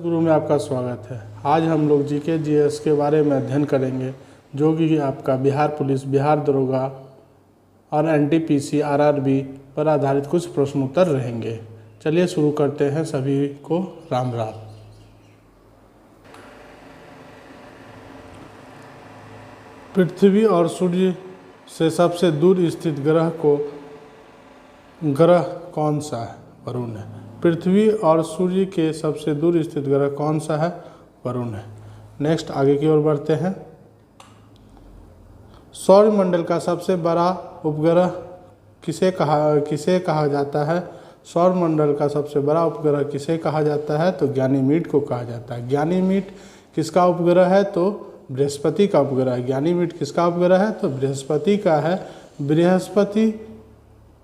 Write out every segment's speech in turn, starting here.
गुरु में आपका स्वागत है। आज हम लोग जीके जीएस के बारे में अध्ययन करेंगे, जो कि आपका बिहार पुलिस, बिहार दरोगा और एनटीपीसी आरआरबी पर आधारित कुछ प्रश्न उत्तर रहेंगे। चलिए शुरू करते हैं। सभी को राम राम। पृथ्वी और सूर्य से सबसे दूर स्थित ग्रह कौन सा है? वरुण है। पृथ्वी और सूर्य के सबसे दूर स्थित ग्रह कौन सा है? वरुण है। नेक्स्ट आगे की ओर बढ़ते हैं। सौरमंडल का सबसे बड़ा उपग्रह किसे कहा जाता है? सौरमंडल का सबसे बड़ा उपग्रह किसे कहा जाता है? तो ज्ञानीमीड को कहा जाता है। ज्ञानीमीड किसका उपग्रह है? तो बृहस्पति का उपग्रह है। ज्ञानीमीड किसका उपग्रह है? तो बृहस्पति का है। बृहस्पति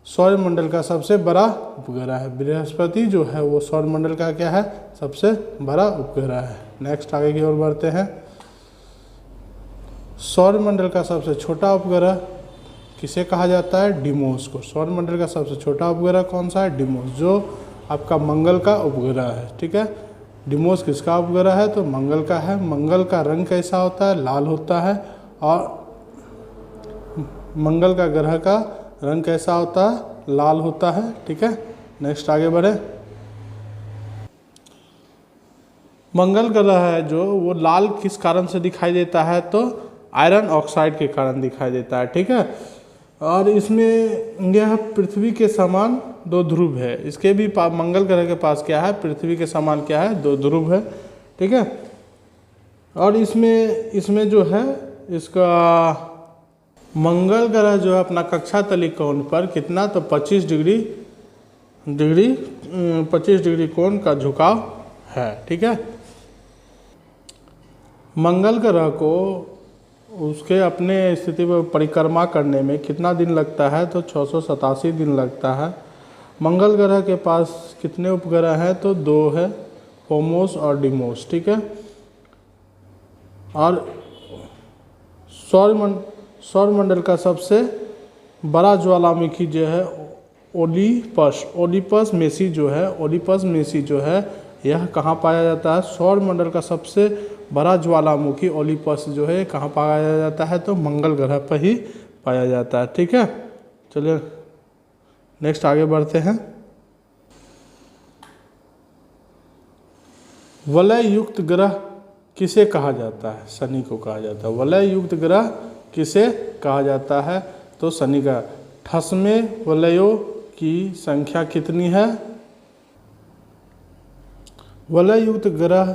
सौरमंडल का सबसे बड़ा उपग्रह है। बृहस्पति जो है वो सौरमंडल का क्या है? सबसे बड़ा उपग्रह है। नेक्स्ट आगे की ओर बढ़ते हैं। सौरमंडल का सबसे छोटा उपग्रह किसे कहा जाता है? डिमोस को। सौरमंडल का सबसे छोटा उपग्रह कौन सा है? डिमोस, जो आपका मंगल का उपग्रह है। ठीक है, डिमोस किसका उपग्रह है? तो मंगल का है। मंगल का रंग कैसा होता है? लाल होता है। और मंगल का ग्रह का रंग कैसा होता है? लाल होता है। ठीक है, नेक्स्ट आगे बढ़े। मंगल ग्रह है जो वो लाल किस कारण से दिखाई देता है? तो आयरन ऑक्साइड के कारण दिखाई देता है। ठीक है, और इसमें यह पृथ्वी के समान दो ध्रुव है। इसके भी मंगल ग्रह के पास क्या है? पृथ्वी के समान क्या है? दो ध्रुव है। ठीक है, और इसमें जो है इसका मंगल ग्रह जो है अपना कक्षा तली कोण पर कितना? तो 25 डिग्री कोण का झुकाव है। ठीक है, मंगल ग्रह को उसके अपने स्थिति पर परिक्रमा करने में कितना दिन लगता है? तो 687 दिन लगता है। मंगल ग्रह के पास कितने उपग्रह हैं? तो 2 है, फोमोस और डिमोस। ठीक है, और सौरमंडल का सबसे बड़ा ज्वालामुखी जो है ओलिपस मेसी जो है यह कहाँ पाया जाता है? सौरमंडल का सबसे बड़ा ज्वालामुखी ओलिपस जो है कहाँ पाया जाता है? तो मंगल ग्रह पर ही पाया जाता है। ठीक है, चलिए नेक्स्ट आगे बढ़ते हैं। वलय युक्त ग्रह किसे कहा जाता है? शनि को कहा जाता है। वलय युक्त ग्रह किसे कहा जाता है? तो शनि का। 88वें वलयों की संख्या कितनी है? वलय युक्त ग्रह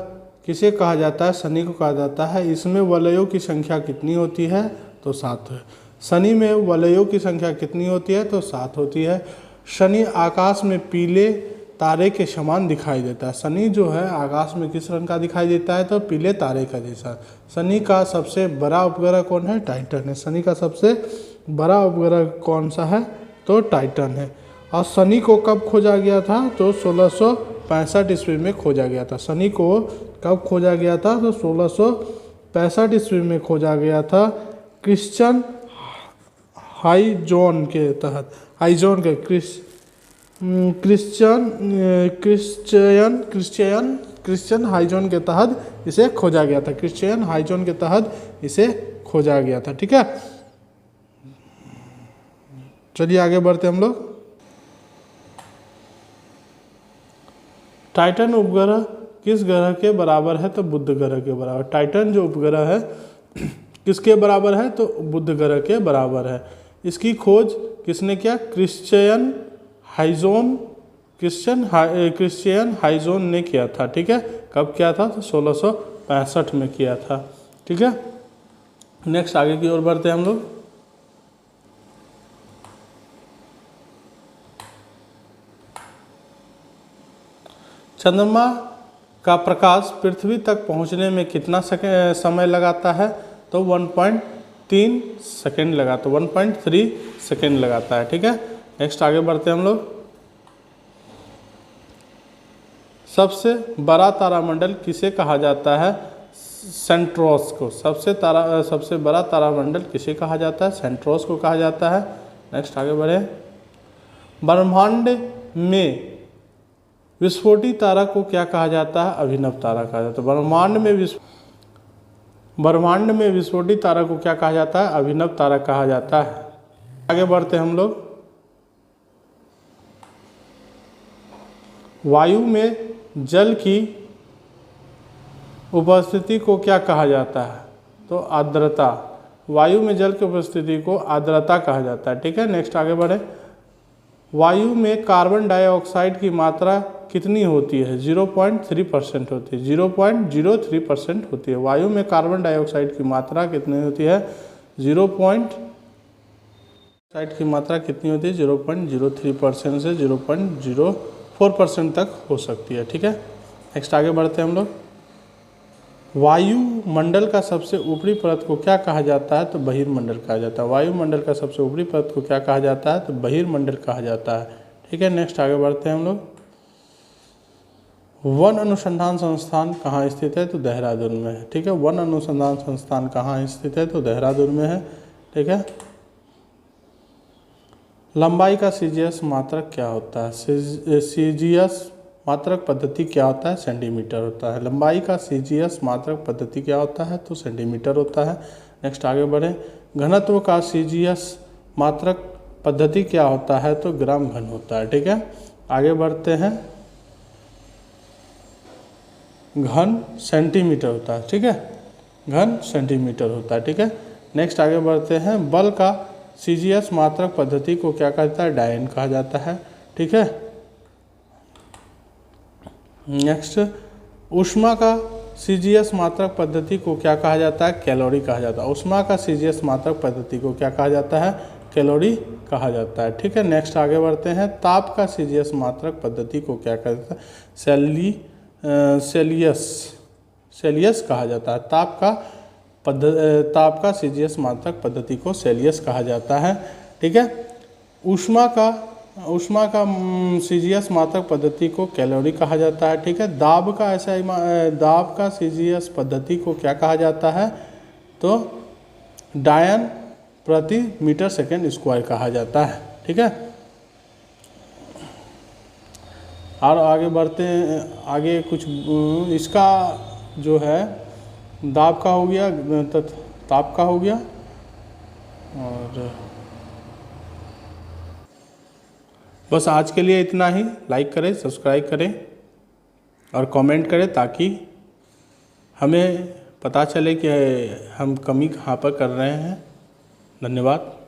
किसे कहा जाता है? शनि को कहा जाता है। इसमें वलयों की संख्या कितनी होती है? तो 7 है। शनि में वलयों की संख्या कितनी होती है? तो 7 होती है। शनि आकाश में पीले तारे के समान दिखाई देता है। शनि जो है आकाश में किस रंग का दिखाई देता है? तो पीले तारे का जैसा। शनि का सबसे बड़ा उपग्रह कौन है? टाइटन है। शनि का सबसे बड़ा उपग्रह कौन सा है? तो टाइटन है। और शनि को कब खोजा गया था? तो 1665 ईस्वी में खोजा गया था। शनि को कब खोजा गया था? तो 1665 ईस्वी में खोजा गया था। क्रिश्चियन हाइजोन के तहत। क्रिश्चियन हाइजोन के तहत इसे खोजा गया था। क्रिश्चियन हाइजोन के तहत इसे खोजा गया था। ठीक है, चलिए आगे बढ़ते हम लोग। टाइटन उपग्रह किस ग्रह के बराबर है? तो बुध ग्रह के बराबर। टाइटन जो उपग्रह है किसके बराबर है? तो बुध ग्रह के बराबर है। इसकी खोज किसने किया? क्रिश्चियन हाइजोन ने किया था। ठीक है, कब किया था? तो 1665 में किया था। ठीक है, नेक्स्ट आगे की ओर बढ़ते हैं हम लोग। चंद्रमा का प्रकाश पृथ्वी तक पहुंचने में कितना समय लगाता है? तो 1.3 सेकेंड लगाता है। 1.3 सेकेंड लगाता है। ठीक है, नेक्स्ट आगे बढ़ते हैं हम लोग। सबसे बड़ा तारामंडल किसे कहा जाता है? सेंट्रोस को। सबसे बड़ा तारामंडल किसे कहा जाता है? सेंट्रोस को कहा जाता है। नेक्स्ट आगे बढ़े। ब्रह्मांड में विस्फोटी तारा को क्या कहा जाता है? अभिनव तारा कहा जाता है। ब्रह्मांड में विस्फोटी तारा को क्या कहा जाता है? अभिनव तारा कहा जाता है। आगे बढ़ते हैं हम लोग। वायु में जल की उपस्थिति को क्या कहा जाता है? तो आर्द्रता। वायु में जल की उपस्थिति को आर्द्रता कहा जाता है। ठीक है, नेक्स्ट आगे बढ़े। वायु में कार्बन डाइऑक्साइड की मात्रा कितनी होती है? 0.3% होती है। 0.03% होती है। वायु में कार्बन डाइऑक्साइड की मात्रा कितनी होती है? 0.03% से 0.04% तक हो सकती है। ठीक है, नेक्स्ट आगे बढ़ते हैं हम लोग। वायुमंडल का सबसे ऊपरी परत को क्या कहा जाता है? तो बहिर्मंडल कहा जाता है। वायुमंडल का सबसे ऊपरी परत को क्या कहा जाता है? तो बहिर्मंडल कहा जाता है। ठीक है, नेक्स्ट आगे बढ़ते हैं हम लोग। वन अनुसंधान संस्थान कहाँ स्थित है? तो देहरादून में है। ठीक है, वन अनुसंधान संस्थान कहाँ स्थित है? तो देहरादून में है। ठीक है, लंबाई का सीजीएस मात्रक क्या होता है? सीजीएस मात्रक पद्धति क्या होता है? सेंटीमीटर होता है। लंबाई का सीजीएस मात्रक पद्धति क्या होता है? तो सेंटीमीटर होता है। नेक्स्ट आगे बढ़े। घनत्व का सीजीएस मात्रक पद्धति क्या होता है? तो ग्राम घन होता है। ठीक है, आगे बढ़ते हैं। घन सेंटीमीटर होता है। ठीक है, घन सेंटीमीटर होता है। ठीक है, नेक्स्ट आगे बढ़ते हैं। बल का सीजीएस मात्रक पद्धति को क्या कहता है? डायन कहा जाता है। ठीक है, नेक्स्ट ऊष्मा का सीजीएस मात्रक पद्धति को क्या कहा जाता है? कैलोरी कहा जाता है। ऊष्मा का सीजीएस मात्रक पद्धति को क्या कहा जाता है? कैलोरी कहा जाता है। ठीक है, नेक्स्ट आगे बढ़ते हैं। ताप का सीजीएस मात्रक पद्धति को क्या कहता है? सेलियस कहा जाता है। ताप का सीजीएस मात्रक पद्धति को सेलियस कहा जाता है। ठीक है, ऊष्मा का सीजीएस मात्रक पद्धति को कैलोरी कहा जाता है। ठीक है, दाब का सीजीएस पद्धति को क्या कहा जाता है? तो डायन प्रति मीटर सेकेंड स्क्वायर कहा जाता है। ठीक है, और आगे बढ़ते हैं। आगे कुछ इसका जो है दाब का हो गया, ताप का हो गया, और बस आज के लिए इतना ही। लाइक करें, सब्सक्राइब करें और कमेंट करें ताकि हमें पता चले कि हम कमी कहाँ पर कर रहे हैं। धन्यवाद।